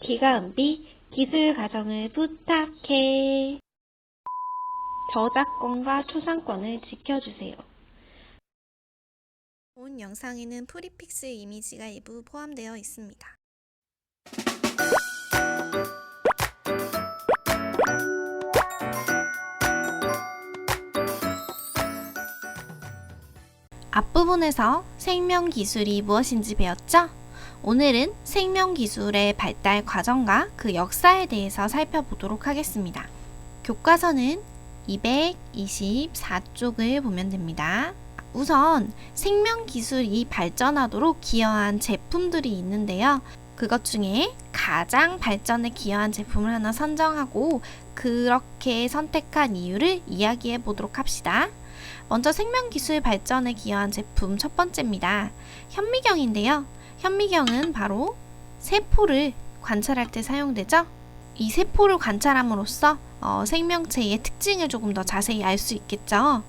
기가은비 기술 과정을 부탁해. 저작권과 초상권을 지켜주세요. 본 영상에는 프리픽스 이미지가 일부 포함되어 있습니다. 앞부분에서 생명기술이 무엇인지 배웠죠? 오늘은 생명기술의 발달 과정과 그 역사에 대해서 살펴보도록 하겠습니다. 교과서는 224쪽을 보면 됩니다. 우선 생명기술이 발전하도록 기여한 제품들이 있는데요. 그것 중에 가장 발전에 기여한 제품을 하나 선정하고 그렇게 선택한 이유를 이야기해 보도록 합시다. 먼저 생명기술 발전에 기여한 제품 첫 번째입니다. 현미경인데요. 현미경은 바로 세포를 관찰할 때 사용되죠. 이 세포를 관찰함으로써 생명체의 특징을 조금 더 자세히 알 수 있겠죠.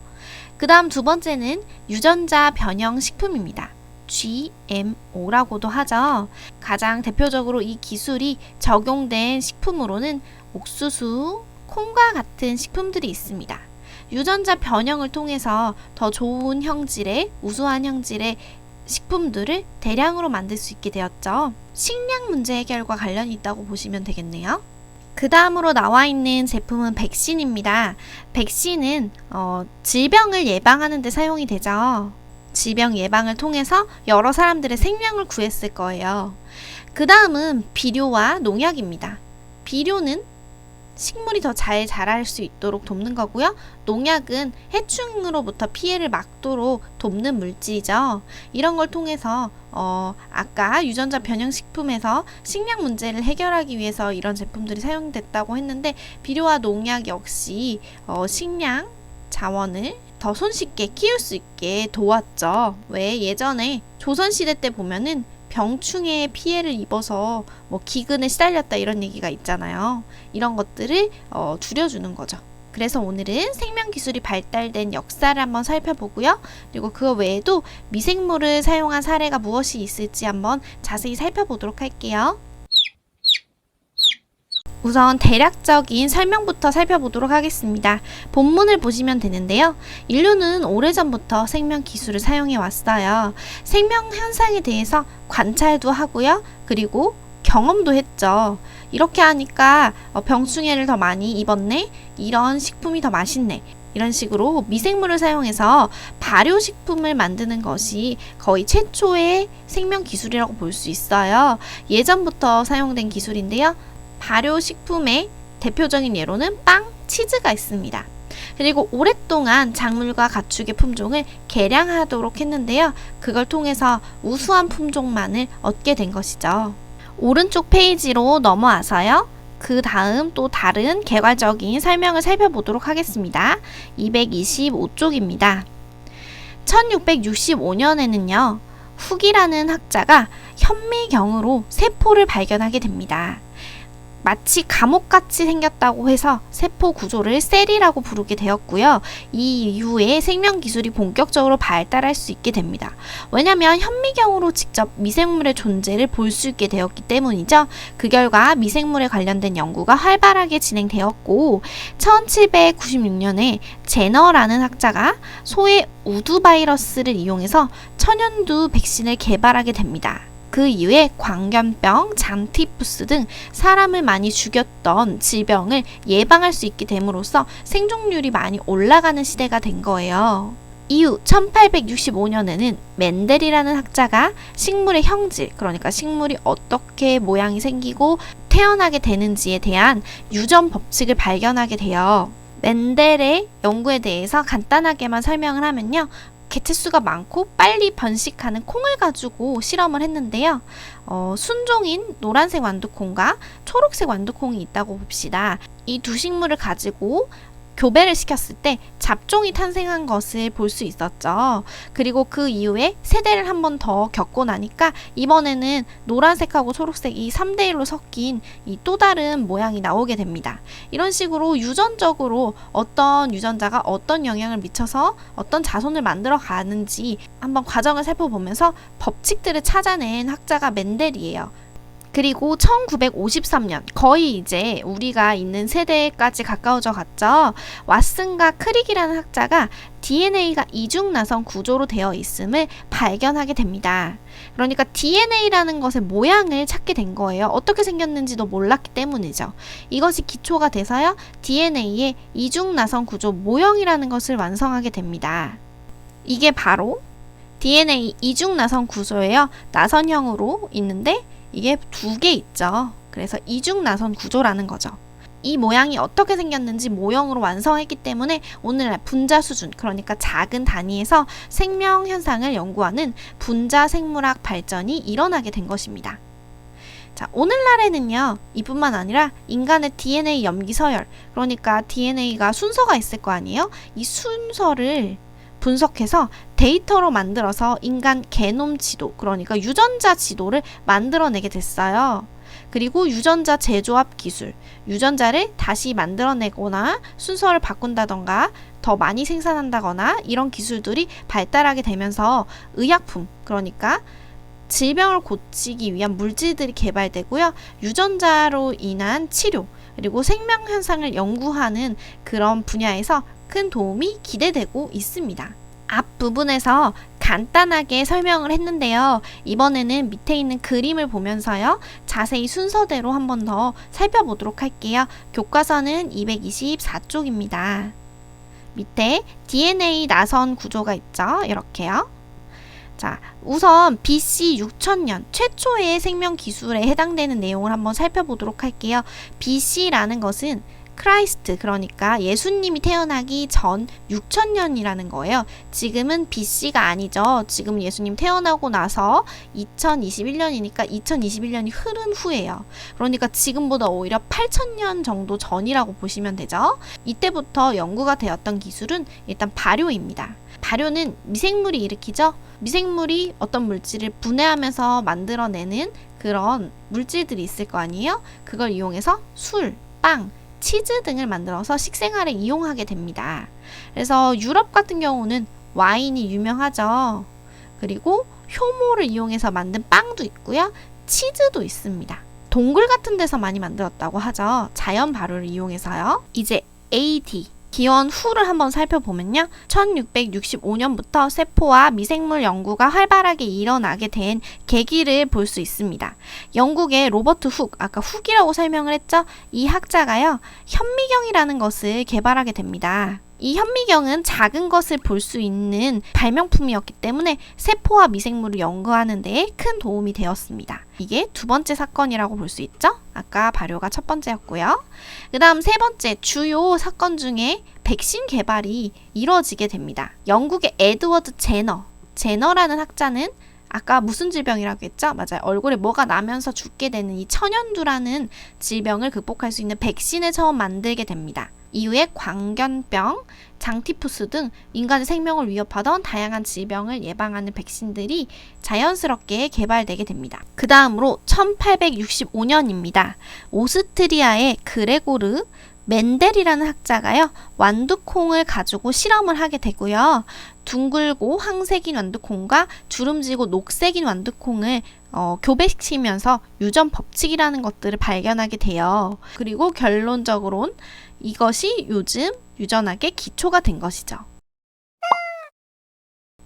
그 다음 두 번째는 유전자 변형 식품입니다. GMO라고도 하죠. 가장 대표적으로 이 기술이 적용된 식품으로는 옥수수, 콩과 같은 식품들이 있습니다. 유전자 변형을 통해서 더 좋은 형질의, 우수한 형질의 식품들을 대량으로 만들 수 있게 되었죠. 식량 문제 해결과 관련이 있다고 보시면 되겠네요. 그 다음으로 나와 있는 제품은 백신입니다. 백신은 질병을 예방하는 데 사용이 되죠. 질병 예방을 통해서 여러 사람들의 생명을 구했을 거예요. 그 다음은 비료와 농약입니다. 비료는 식물이 더 잘 자랄 수 있도록 돕는 거고요. 농약은 해충으로부터 피해를 막도록 돕는 물질이죠. 이런 걸 통해서 아까 유전자 변형식품에서 식량 문제를 해결하기 위해서 이런 제품들이 사용됐다고 했는데 비료와 농약 역시 식량 자원을 더 손쉽게 키울 수 있게 도왔죠. 왜 예전에 조선시대 때 보면은 병충해에 피해를 입어서 기근에 시달렸다 이런 얘기가 있잖아요. 이런 것들을 줄여주는 거죠. 그래서 오늘은 생명기술이 발달된 역사를 한번 살펴보고요. 그리고 그 외에도 미생물을 사용한 사례가 무엇이 있을지 한번 자세히 살펴보도록 할게요. 우선 대략적인 설명부터 살펴보도록 하겠습니다. 본문을 보시면 되는데요. 인류는 오래전부터 생명기술을 사용해 왔어요. 생명 현상에 대해서 관찰도 하고요. 그리고 경험도 했죠. 이렇게 하니까 병충해를 더 많이 입었네? 이런 식품이 더 맛있네. 이런 식으로 미생물을 사용해서 발효식품을 만드는 것이 거의 최초의 생명기술이라고 볼 수 있어요. 예전부터 사용된 기술인데요. 발효식품의 대표적인 예로는 빵, 치즈가 있습니다. 그리고 오랫동안 작물과 가축의 품종을 개량하도록 했는데요. 그걸 통해서 우수한 품종만을 얻게 된 것이죠. 오른쪽 페이지로 넘어와서요. 그 다음 또 다른 개괄적인 설명을 살펴보도록 하겠습니다. 225쪽입니다. 1665년에는요. 훅이라는 학자가 현미경으로 세포를 발견하게 됩니다. 마치 감옥같이 생겼다고 해서 세포 구조를 셀이라고 부르게 되었고요. 이 이후에 생명기술이 본격적으로 발달할 수 있게 됩니다. 왜냐하면 현미경으로 직접 미생물의 존재를 볼 수 있게 되었기 때문이죠. 그 결과 미생물에 관련된 연구가 활발하게 진행되었고 1796년에 제너라는 학자가 소의 우두 바이러스를 이용해서 천연두 백신을 개발하게 됩니다. 그 이후에 광견병, 잔티푸스 등 사람을 많이 죽였던 질병을 예방할 수 있게 됨으로써 생존율이 많이 올라가는 시대가 된 거예요. 이후 1865년에는 멘델이라는 학자가 식물의 형질, 그러니까 식물이 어떻게 모양이 생기고 태어나게 되는지에 대한 유전 법칙을 발견하게 돼요. 멘델의 연구에 대해서 간단하게만 설명을 하면요. 개체수가 많고 빨리 번식하는 콩을 가지고 실험을 했는데요. 순종인 노란색 완두콩과 초록색 완두콩이 있다고 봅시다. 이 두 식물을 가지고 교배를 시켰을 때 잡종이 탄생한 것을 볼 수 있었죠. 그리고 그 이후에 세대를 한 번 더 겪고 나니까 이번에는 노란색하고 초록색이 3대1로 섞인 이 또 다른 모양이 나오게 됩니다. 이런 식으로 유전적으로 어떤 유전자가 어떤 영향을 미쳐서 어떤 자손을 만들어 가는지 한번 과정을 살펴보면서 법칙들을 찾아낸 학자가 멘델이에요. 그리고 1953년, 거의 이제 우리가 있는 세대까지 가까워져 갔죠. 왓슨과 크릭이라는 학자가 DNA가 이중나선 구조로 되어 있음을 발견하게 됩니다. 그러니까 DNA라는 것의 모양을 찾게 된 거예요. 어떻게 생겼는지도 몰랐기 때문이죠. 이것이 기초가 돼서요, DNA의 이중나선 구조 모형이라는 것을 완성하게 됩니다. 이게 바로 DNA 이중나선 구조예요. 나선형으로 있는데 이게 두 개 있죠. 그래서 이중나선 구조라는 거죠. 이 모양이 어떻게 생겼는지 모형으로 완성했기 때문에 오늘날 분자 수준, 그러니까 작은 단위에서 생명 현상을 연구하는 분자 생물학 발전이 일어나게 된 것입니다. 자, 오늘날에는요, 이뿐만 아니라 인간의 DNA 염기 서열, 그러니까 DNA가 순서가 있을 거 아니에요? 이 순서를 분석해서 데이터로 만들어서 인간 게놈 지도, 그러니까 유전자 지도를 만들어내게 됐어요. 그리고 유전자 재조합 기술, 유전자를 다시 만들어내거나 순서를 바꾼다던가 더 많이 생산한다거나 이런 기술들이 발달하게 되면서 의약품, 그러니까 질병을 고치기 위한 물질들이 개발되고요. 유전자로 인한 치료, 그리고 생명 현상을 연구하는 그런 분야에서 큰 도움이 기대되고 있습니다. 앞부분에서 간단하게 설명을 했는데요. 이번에는 밑에 있는 그림을 보면서요, 자세히 순서대로 한 번 더 살펴보도록 할게요. 교과서는 224쪽입니다. 밑에 DNA 나선 구조가 있죠. 이렇게요. 자, 우선 BC 6000년 최초의 생명 기술에 해당되는 내용을 한번 살펴보도록 할게요. BC라는 것은 크라이스트, 그러니까 예수님이 태어나기 전 6000년이라는 거예요. 지금은 BC가 아니죠. 지금 예수님 태어나고 나서 2021년이니까 2021년이 흐른 후예요. 그러니까 지금보다 오히려 8000년 정도 전이라고 보시면 되죠. 이때부터 연구가 되었던 기술은 일단 발효입니다. 발효는 미생물이 일으키죠. 미생물이 어떤 물질을 분해하면서 만들어내는 그런 물질들이 있을 거 아니에요. 그걸 이용해서 술, 빵, 치즈 등을 만들어서 식생활에 이용하게 됩니다. 그래서 유럽 같은 경우는 와인이 유명하죠. 그리고 효모를 이용해서 만든 빵도 있고요. 치즈도 있습니다. 동굴 같은 데서 많이 만들었다고 하죠. 자연 발효를 이용해서요. 이제 AD 기원 후를 한번 살펴보면요. 1665년부터 세포와 미생물 연구가 활발하게 일어나게 된 계기를 볼 수 있습니다. 영국의 로버트 훅, 아까 훅이라고 설명을 했죠? 이 학자가요, 현미경이라는 것을 개발하게 됩니다. 이 현미경은 작은 것을 볼 수 있는 발명품이었기 때문에 세포와 미생물을 연구하는 데에 큰 도움이 되었습니다. 이게 두 번째 사건이라고 볼 수 있죠? 아까 발효가 첫 번째였고요. 그 다음 세 번째 주요 사건 중에 백신 개발이 이루어지게 됩니다. 영국의 에드워드 제너라는 학자는 아까 무슨 질병이라고 했죠? 맞아요. 얼굴에 뭐가 나면서 죽게 되는 이 천연두라는 질병을 극복할 수 있는 백신을 처음 만들게 됩니다. 이후에 광견병, 장티푸스 등 인간의 생명을 위협하던 다양한 질병을 예방하는 백신들이 자연스럽게 개발되게 됩니다. 그 다음으로 1865년입니다. 오스트리아의 그레고르 멘델이라는 학자가요, 완두콩을 가지고 실험을 하게 되고요. 둥글고 황색인 완두콩과 주름지고 녹색인 완두콩을 교배시키면서 유전 법칙이라는 것들을 발견하게 돼요. 그리고 결론적으로는 이것이 요즘 유전학의 기초가 된 것이죠.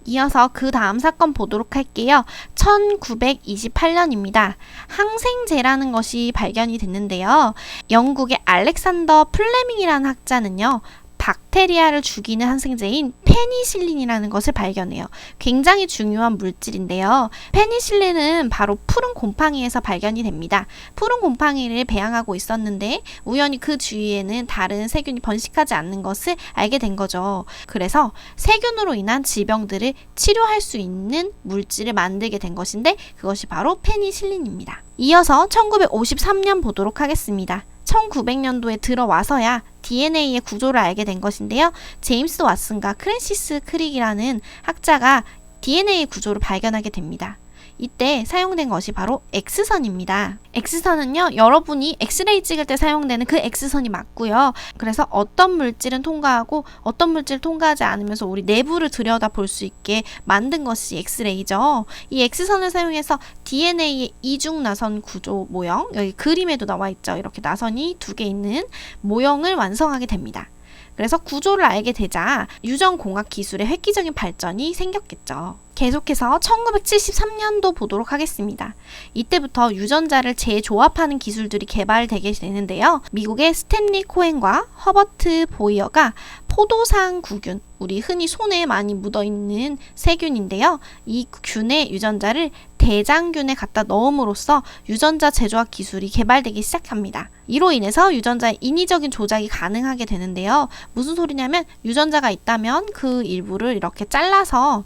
이어서 그 다음 사건 보도록 할게요. 1928년입니다. 항생제라는 것이 발견이 됐는데요. 영국의 알렉산더 플레밍이라는 학자는요, 박테리아를 죽이는 항생제인 페니실린이라는 것을 발견해요. 굉장히 중요한 물질인데요. 페니실린은 바로 푸른 곰팡이에서 발견이 됩니다. 푸른 곰팡이를 배양하고 있었는데 우연히 그 주위에는 다른 세균이 번식하지 않는 것을 알게 된 거죠. 그래서 세균으로 인한 질병들을 치료할 수 있는 물질을 만들게 된 것인데 그것이 바로 페니실린입니다. 이어서 1953년 보도록 하겠습니다. 1900년도에 들어와서야 DNA의 구조를 알게 된 것인데요. 제임스 왓슨과 크랜시스 크릭이라는 학자가 DNA 구조를 발견하게 됩니다. 이때 사용된 것이 바로 X선입니다. X선은요, 여러분이 엑스레이 찍을 때 사용되는 그 X선이 맞고요. 그래서 어떤 물질은 통과하고 어떤 물질을 통과하지 않으면서 우리 내부를 들여다 볼 수 있게 만든 것이 엑스레이죠. 이 X선을 사용해서 DNA의 이중 나선 구조 모형, 여기 그림에도 나와 있죠. 이렇게 나선이 2개 있는 모형을 완성하게 됩니다. 그래서 구조를 알게 되자 유전공학 기술의 획기적인 발전이 생겼겠죠. 계속해서 1973년도 보도록 하겠습니다. 이때부터 유전자를 재조합하는 기술들이 개발되게 되는데요. 미국의 스탠리 코엔과 허버트 보이어가 포도상 구균, 우리 흔히 손에 많이 묻어있는 세균인데요. 이 균의 유전자를 대장균에 갖다 넣음으로써 유전자 재조합 기술이 개발되기 시작합니다. 이로 인해서 유전자의 인위적인 조작이 가능하게 되는데요. 무슨 소리냐면 유전자가 있다면 그 일부를 이렇게 잘라서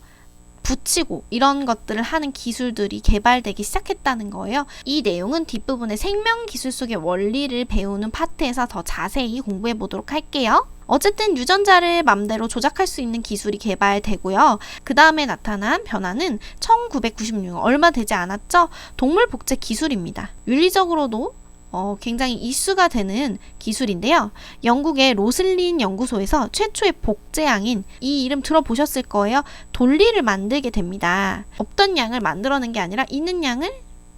붙이고 이런 것들을 하는 기술들이 개발되기 시작했다는 거예요. 이 내용은 뒷부분의 생명기술 속의 원리를 배우는 파트에서 더 자세히 공부해 보도록 할게요. 어쨌든 유전자를 맘대로 조작할 수 있는 기술이 개발되고요. 그 다음에 나타난 변화는 1996년, 얼마 되지 않았죠? 동물 복제 기술입니다. 윤리적으로도 굉장히 이슈가 되는 기술인데요. 영국의 로슬린 연구소에서 최초의 복제양인, 이 이름 들어보셨을 거예요. 돌리를 만들게 됩니다. 없던 양을 만들어낸 게 아니라 있는 양을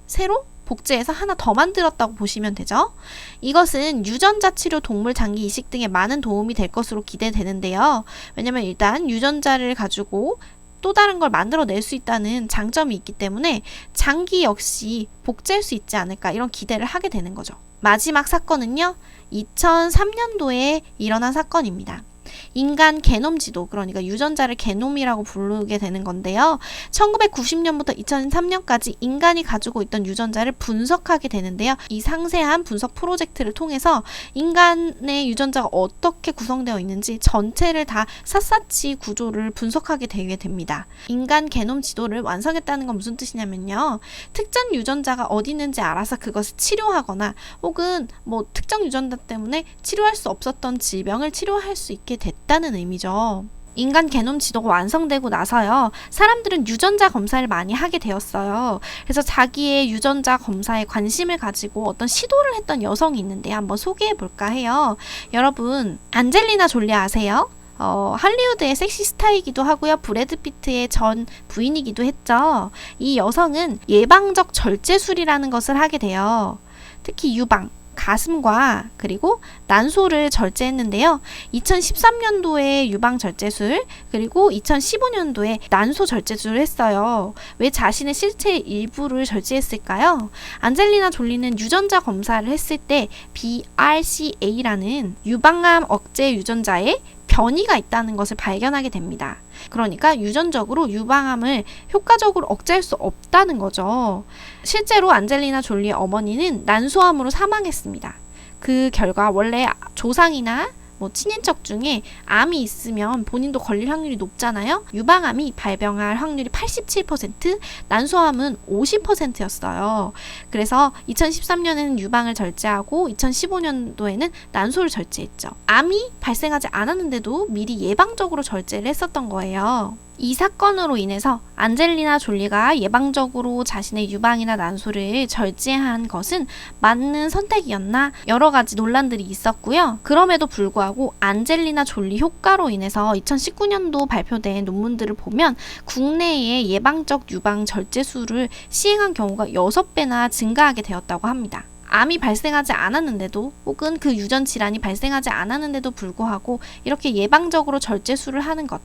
새로 복제해서 하나 더 만들었다고 보시면 되죠. 이것은 유전자 치료, 동물 장기 이식 등에 많은 도움이 될 것으로 기대되는데요. 왜냐면 일단 유전자를 가지고 또 다른 걸 만들어낼 수 있다는 장점이 있기 때문에 장기 역시 복제할 수 있지 않을까, 이런 기대를 하게 되는 거죠. 마지막 사건은요, 2003년도에 일어난 사건입니다. 인간 게놈 지도, 그러니까 유전자를 게놈이라고 부르게 되는 건데요. 1990년부터 2003년까지 인간이 가지고 있던 유전자를 분석하게 되는데요. 이 상세한 분석 프로젝트를 통해서 인간의 유전자가 어떻게 구성되어 있는지 전체를 다 샅샅이 구조를 분석하게 되게 됩니다. 인간 게놈 지도를 완성했다는 건 무슨 뜻이냐면요. 특정 유전자가 어디 있는지 알아서 그것을 치료하거나 혹은 특정 유전자 때문에 치료할 수 없었던 질병을 치료할 수 있게 됐다는 의미죠. 인간 게놈 지도가 완성되고 나서요, 사람들은 유전자 검사를 많이 하게 되었어요. 그래서 자기의 유전자 검사에 관심을 가지고 어떤 시도를 했던 여성이 있는데 한번 소개해 볼까 해요. 여러분, 안젤리나 졸리 아세요? 할리우드의 섹시 스타이기도 하고요. 브래드 피트의 전 부인이기도 했죠. 이 여성은 예방적 절제술이라는 것을 하게 돼요. 특히 유방, 가슴과 그리고 난소를 절제했는데요. 2013년도에 유방 절제술, 그리고 2015년도에 난소 절제술을 했어요. 왜 자신의 실체의 일부를 절제했을까요? 안젤리나 졸리는 유전자 검사를 했을 때 BRCA라는 유방암 억제 유전자에 변이가 있다는 것을 발견하게 됩니다. 그러니까 유전적으로 유방암을 효과적으로 억제할 수 없다는 거죠. 실제로 안젤리나 졸리의 어머니는 난소암으로 사망했습니다. 그 결과 원래 조상이나 친인척 중에 암이 있으면 본인도 걸릴 확률이 높잖아요. 유방암이 발병할 확률이 87%, 난소암은 50%였어요. 그래서 2013년에는 유방을 절제하고 2015년도에는 난소를 절제했죠. 암이 발생하지 않았는데도 미리 예방적으로 절제를 했었던 거예요. 이 사건으로 인해서 안젤리나 졸리가 예방적으로 자신의 유방이나 난소를 절제한 것은 맞는 선택이었나, 여러 가지 논란들이 있었고요. 그럼에도 불구하고 안젤리나 졸리 효과로 인해서 2019년도 발표된 논문들을 보면 국내의 예방적 유방 절제술을 시행한 경우가 6배나 증가하게 되었다고 합니다. 암이 발생하지 않았는데도, 혹은 그 유전 질환이 발생하지 않았는데도 불구하고 이렇게 예방적으로 절제술을 하는 것,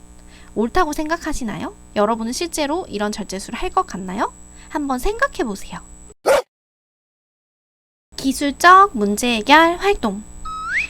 옳다고 생각하시나요? 여러분은 실제로 이런 절제술을 할 것 같나요? 한번 생각해 보세요. 기술적 문제 해결 활동.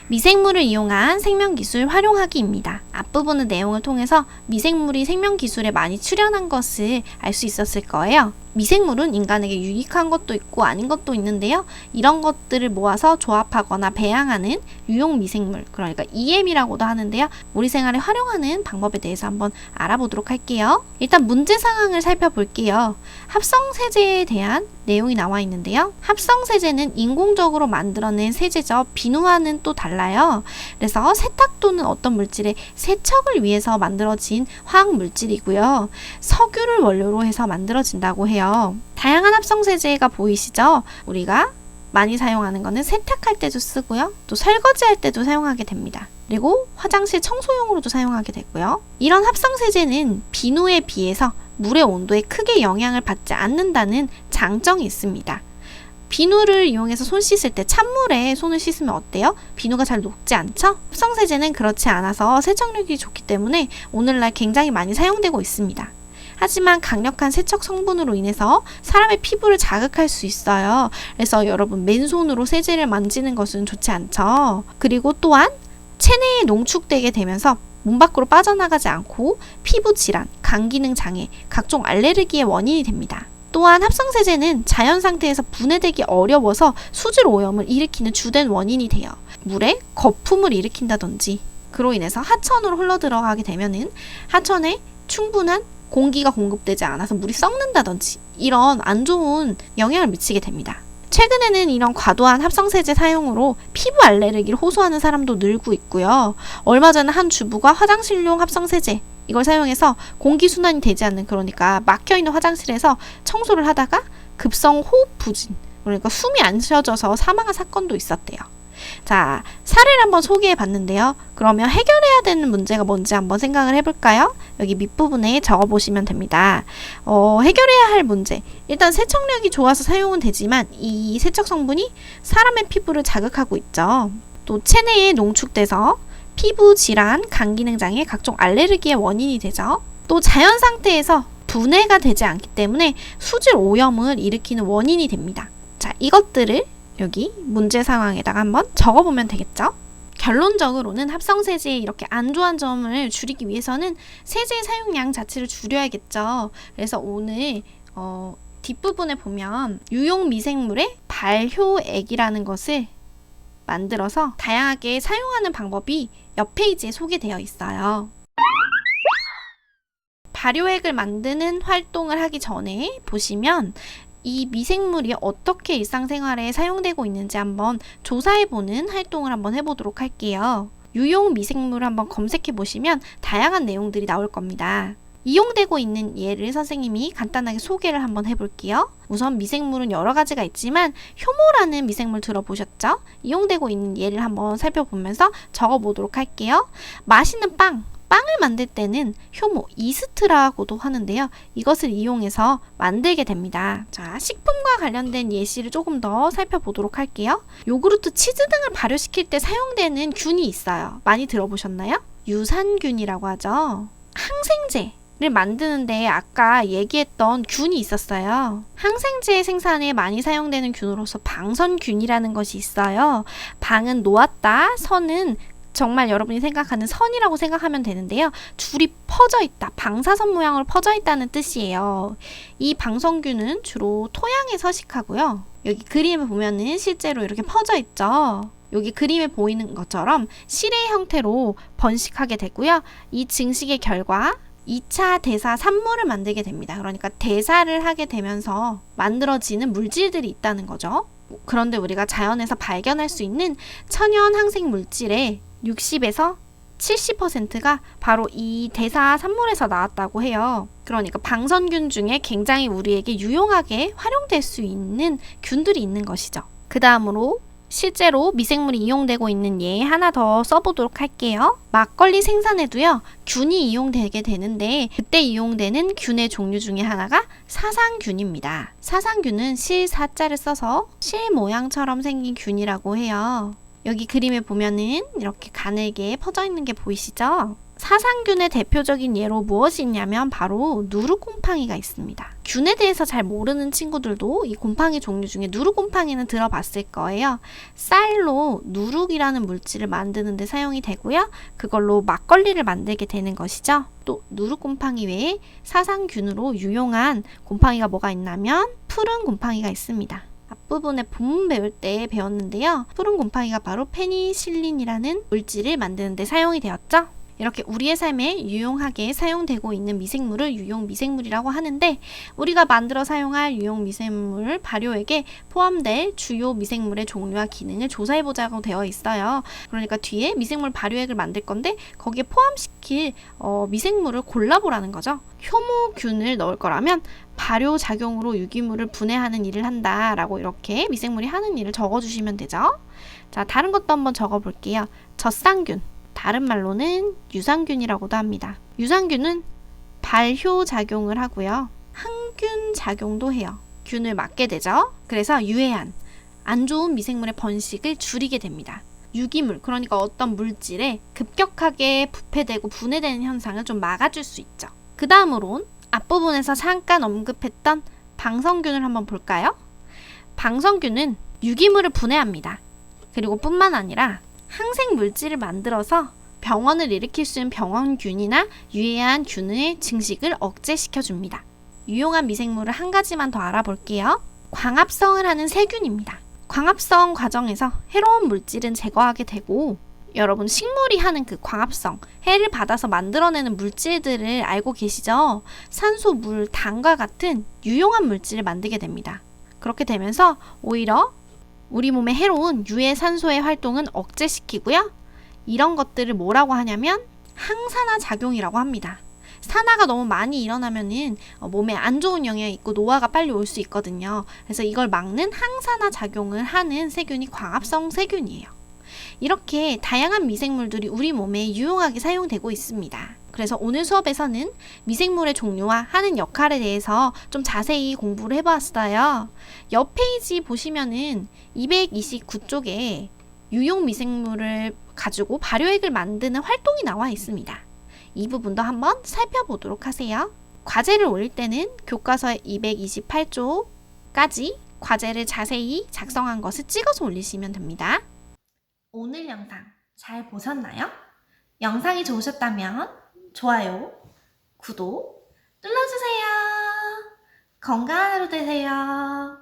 미생물을 이용한 생명기술 활용하기입니다. 앞부분의 내용을 통해서 미생물이 생명기술에 많이 출연한 것을 알 수 있었을 거예요. 미생물은 인간에게 유익한 것도 있고 아닌 것도 있는데요. 이런 것들을 모아서 조합하거나 배양하는 유용 미생물, 그러니까 EM이라고도 하는데요. 우리 생활에 활용하는 방법에 대해서 한번 알아보도록 할게요. 일단 문제 상황을 살펴볼게요. 합성세제에 대한 내용이 나와 있는데요. 합성세제는 인공적으로 만들어낸 세제죠. 비누와는 또 달라요. 그래서 세탁도는 어떤 물질의 세척을 위해서 만들어진 화학 물질이고요. 석유를 원료로 해서 만들어진다고 해요. 있는데요. 다양한 합성세제가 보이시죠? 우리가 많이 사용하는 거는 세탁할 때도 쓰고요. 또 설거지할 때도 사용하게 됩니다. 그리고 화장실 청소용으로도 사용하게 되고요. 이런 합성세제는 비누에 비해서 물의 온도에 크게 영향을 받지 않는다는 장점이 있습니다. 비누를 이용해서 손 씻을 때 찬물에 손을 씻으면 어때요? 비누가 잘 녹지 않죠? 합성세제는 그렇지 않아서 세척력이 좋기 때문에 오늘날 굉장히 많이 사용되고 있습니다. 하지만 강력한 세척 성분으로 인해서 사람의 피부를 자극할 수 있어요. 그래서 여러분 맨손으로 세제를 만지는 것은 좋지 않죠. 그리고 또한 체내에 농축되게 되면서 몸 밖으로 빠져나가지 않고 피부 질환, 간 기능 장애, 각종 알레르기의 원인이 됩니다. 또한 합성세제는 자연 상태에서 분해되기 어려워서 수질 오염을 일으키는 주된 원인이 돼요. 물에 거품을 일으킨다든지 그로 인해서 하천으로 흘러 들어가게 되면은 하천에 충분한 공기가 공급되지 않아서 물이 썩는다든지 이런 안 좋은 영향을 미치게 됩니다. 최근에는 이런 과도한 합성세제 사용으로 피부 알레르기를 호소하는 사람도 늘고 있고요. 얼마 전에 한 주부가 화장실용 합성세제 이걸 사용해서 공기순환이 되지 않는, 그러니까 막혀있는 화장실에서 청소를 하다가 급성 호흡 부진, 그러니까 숨이 안 쉬어져서 사망한 사건도 있었대요. 자, 사례를 한번 소개해 봤는데요. 그러면 해결해야 되는 문제가 뭔지 한번 생각을 해볼까요? 여기 밑부분에 적어보시면 됩니다. 해결해야 할 문제. 일단 세척력이 좋아서 사용은 되지만 이 세척 성분이 사람의 피부를 자극하고 있죠. 또 체내에 농축돼서 피부 질환, 간 기능 장애, 각종 알레르기의 원인이 되죠. 또 자연 상태에서 분해가 되지 않기 때문에 수질 오염을 일으키는 원인이 됩니다. 자, 이것들을 여기 문제 상황에다가 한번 적어보면 되겠죠? 결론적으로는 합성세제의 이렇게 안 좋은 점을 줄이기 위해서는 세제의 사용량 자체를 줄여야겠죠. 그래서 오늘 뒷부분에 보면 유용 미생물의 발효액이라는 것을 만들어서 다양하게 사용하는 방법이 옆 페이지에 소개되어 있어요. 발효액을 만드는 활동을 하기 전에 보시면 이 미생물이 어떻게 일상생활에 사용되고 있는지 한번 조사해보는 활동을 한번 해보도록 할게요. 유용 미생물을 한번 검색해 보시면 다양한 내용들이 나올 겁니다. 이용되고 있는 예를 선생님이 간단하게 소개를 한번 해볼게요. 우선 미생물은 여러 가지가 있지만 효모라는 미생물 들어보셨죠? 이용되고 있는 예를 한번 살펴보면서 적어보도록 할게요. 맛있는 빵을 만들 때는 효모, 이스트라고도 하는데요. 이것을 이용해서 만들게 됩니다. 자, 식품과 관련된 예시를 조금 더 살펴보도록 할게요. 요구르트, 치즈 등을 발효시킬 때 사용되는 균이 있어요. 많이 들어보셨나요? 유산균이라고 하죠. 항생제를 만드는데 아까 얘기했던 균이 있었어요. 항생제 생산에 많이 사용되는 균으로서 방선균이라는 것이 있어요. 방은 놓았다, 선은 정말 여러분이 생각하는 선이라고 생각하면 되는데요. 줄이 퍼져 있다, 방사선 모양으로 퍼져 있다는 뜻이에요. 이 방선균은 주로 토양에 서식하고요. 여기 그림을 보면은 실제로 이렇게 퍼져 있죠. 여기 그림에 보이는 것처럼 실의 형태로 번식하게 되고요. 이 증식의 결과 2차 대사 산물을 만들게 됩니다. 그러니까 대사를 하게 되면서 만들어지는 물질들이 있다는 거죠. 그런데 우리가 자연에서 발견할 수 있는 천연 항생 물질의 60에서 70%가 바로 이 대사 산물에서 나왔다고 해요. 그러니까 방선균 중에 굉장히 우리에게 유용하게 활용될 수 있는 균들이 있는 것이죠. 그 다음으로 실제로 미생물이 이용되고 있는 예 하나 더 써보도록 할게요. 막걸리 생산에도요, 균이 이용되게 되는데 그때 이용되는 균의 종류 중에 하나가 사상균입니다. 사상균은 실사자를 써서 실 모양처럼 생긴 균이라고 해요. 여기 그림에 보면은 이렇게 가늘게 퍼져 있는 게 보이시죠? 사상균의 대표적인 예로 무엇이 있냐면 바로 누르곰팡이가 있습니다. 균에 대해서 잘 모르는 친구들도 이 곰팡이 종류 중에 누르곰팡이는 들어봤을 거예요. 쌀로 누룩이라는 물질을 만드는 데 사용이 되고요. 그걸로 막걸리를 만들게 되는 것이죠. 또 누룩곰팡이 외에 사상균으로 유용한 곰팡이가 뭐가 있냐면 푸른 곰팡이가 있습니다. 앞부분에 본문 배울 때 배웠는데요. 푸른 곰팡이가 바로 페니실린이라는 물질을 만드는 데 사용이 되었죠. 이렇게 우리의 삶에 유용하게 사용되고 있는 미생물을 유용 미생물이라고 하는데, 우리가 만들어 사용할 유용 미생물 발효액에 포함될 주요 미생물의 종류와 기능을 조사해보자고 되어 있어요. 그러니까 뒤에 미생물 발효액을 만들 건데 거기에 포함시킬 미생물을 골라보라는 거죠. 효모균을 넣을 거라면 발효작용으로 유기물을 분해하는 일을 한다라고 이렇게 미생물이 하는 일을 적어주시면 되죠. 자, 다른 것도 한번 적어볼게요. 젖상균, 다른 말로는 유산균이라고도 합니다. 유산균은 발효작용을 하고요. 항균 작용도 해요. 균을 막게 되죠. 그래서 유해한, 안 좋은 미생물의 번식을 줄이게 됩니다. 유기물, 그러니까 어떤 물질에 급격하게 부패되고 분해되는 현상을 좀 막아줄 수 있죠. 그 다음으론 앞부분에서 잠깐 언급했던 방성균을 한번 볼까요? 방성균은 유기물을 분해합니다. 그리고 뿐만 아니라 항생 물질을 만들어서 병원을 일으킬 수 있는 병원균이나 유해한 균의 증식을 억제시켜줍니다. 유용한 미생물을 한 가지만 더 알아볼게요. 광합성을 하는 세균입니다. 광합성 과정에서 해로운 물질은 제거하게 되고, 여러분 식물이 하는 그 광합성, 해를 받아서 만들어내는 물질들을 알고 계시죠? 산소, 물, 당과 같은 유용한 물질을 만들게 됩니다. 그렇게 되면서 오히려 우리 몸에 해로운 유해 산소의 활동은 억제시키고요. 이런 것들을 뭐라고 하냐면 항산화 작용이라고 합니다. 산화가 너무 많이 일어나면은 몸에 안 좋은 영향이 있고 노화가 빨리 올 수 있거든요. 그래서 이걸 막는 항산화 작용을 하는 세균이 광합성 세균이에요. 이렇게 다양한 미생물들이 우리 몸에 유용하게 사용되고 있습니다. 그래서 오늘 수업에서는 미생물의 종류와 하는 역할에 대해서 좀 자세히 공부를 해보았어요. 옆 페이지 보시면은 229쪽에 유용 미생물을 가지고 발효액을 만드는 활동이 나와 있습니다. 이 부분도 한번 살펴보도록 하세요. 과제를 올릴 때는 교과서의 228쪽까지 과제를 자세히 작성한 것을 찍어서 올리시면 됩니다. 오늘 영상 잘 보셨나요? 영상이 좋으셨다면 좋아요, 구독 눌러주세요. 건강한 하루 되세요.